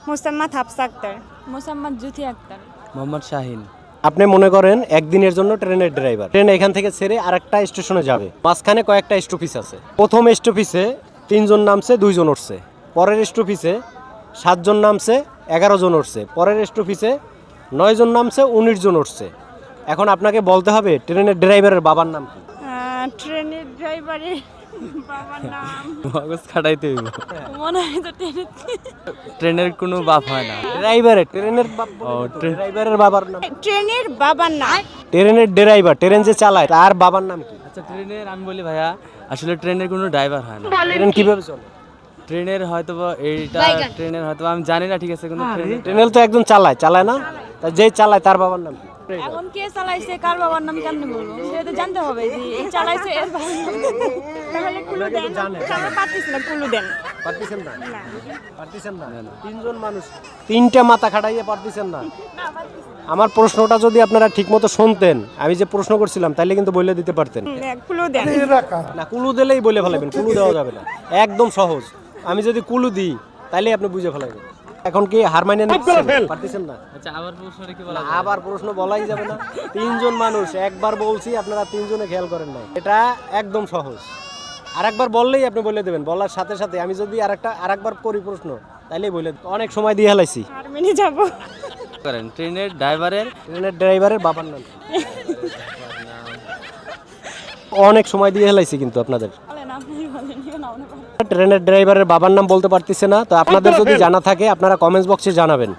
মোসাম্মদ হাফসা আক্তার। মোসাম্মদ জুথি আক্তার। মোহাম্মদ শাহিন। আপনি মনে করেন একদিনের জন্য ট্রেনের ড্রাইভার, ট্রেন এখান থেকে ছেড়ে আরেকটা স্টেশনে যাবে, মাঝখানে কয়েকটা স্টপেজ আছে। প্রথম স্টপেজে 3 জন নামছে, 2 জন উঠছে। পরের স্টপেজে 7 জন নামছে, 11 জন উঠছে। পরের স্টপেজে 9 জন নামছে, 19 জন উঠছে। এখন আপনাকে বলতে হবে ট্রেনের ড্রাইভারের বাবার নাম কি? ট্রেনের ড্রাইভারের বাবার নাম মগজ খাটাইতে হইব। মনে হয় তো ট্রেনের কোনো বাপ হয় না। ট্রেনের বাবার নাম। ট্রেনের বাবার নাম ট্রেনের ড্রাইভার, ট্রেন যে চালায় তার বাবার নাম কি? আচ্ছা ট্রেনের আমি বলি ভাইয়া, আসলে ট্রেনের কোনো ড্রাইভার হয় না। ট্রেন কিভাবে চলে? ট্রেনের হয়তো এইটা ট্রেনের হয়তো আমি জানি না, ঠিক আছে, কিন্তু ট্রেনের তো একজন চালায় না, তা যে চালায় তার বাবার নাম কি? এখন কে চালাইছে কার বাবার নাম কেমনে বলবো, সেটা তো জানতে হবে যে এই চালাইছে এর বাবার নাম। তাহলে ক্লু দেন। তাহলে পারতেছি না, ক্লু দেন। পারতেছেন না? পারতেছেন না? 3 জন মানুষ 3টা মাথা খাটাইয়ে পারতেছেন না? আমার প্রশ্নটা যদি আপনারা ঠিকমতো শুনতেন, আমি যে প্রশ্ন করছিলাম, তাহলে কিন্তু বলে দিতে পারতেন। ক্লু দেন। না, কুলু দিলেই বলে ফেলাবেন, কুলু দেওয়া যাবে না, একদম সহজ। আমি যদি কুলু দিই তাহলে আপনি বুঝে ফেলাবেন। এখন কি হার মাইনে নিচ্ছেন? পারতেছেন না? আচ্ছা আবার প্রশ্নটা কি বলা? আবার প্রশ্ন বলাই যাবে না। 3 জন মানুষ, একবার বলছি, আপনারা 3 জনে খেয়াল করেন না। এটা একদম সহজ। আরেকবার বললেই আপনি বলে দেবেন। বলার সাথে সাথে আমি যদি আরেকবার করি প্রশ্ন, তাইলেই বলে দেব। অনেক সময় দিয়ে হেলাইছি। আর মেনে যাব। করেন ট্রেনের ড্রাইভারের বাবার নাম কি? অনেক সময় দিয়ে হেলাইছি কিন্তু আপনাদের। বলেন আপনি বলেন, না মনে ট্রেনের ড্রাইভারের বাবার নাম বলতে পারতেছে না, তো আপনাদের যদি জানা থাকে আপনারা কমেন্টস বক্সে জানাবেন।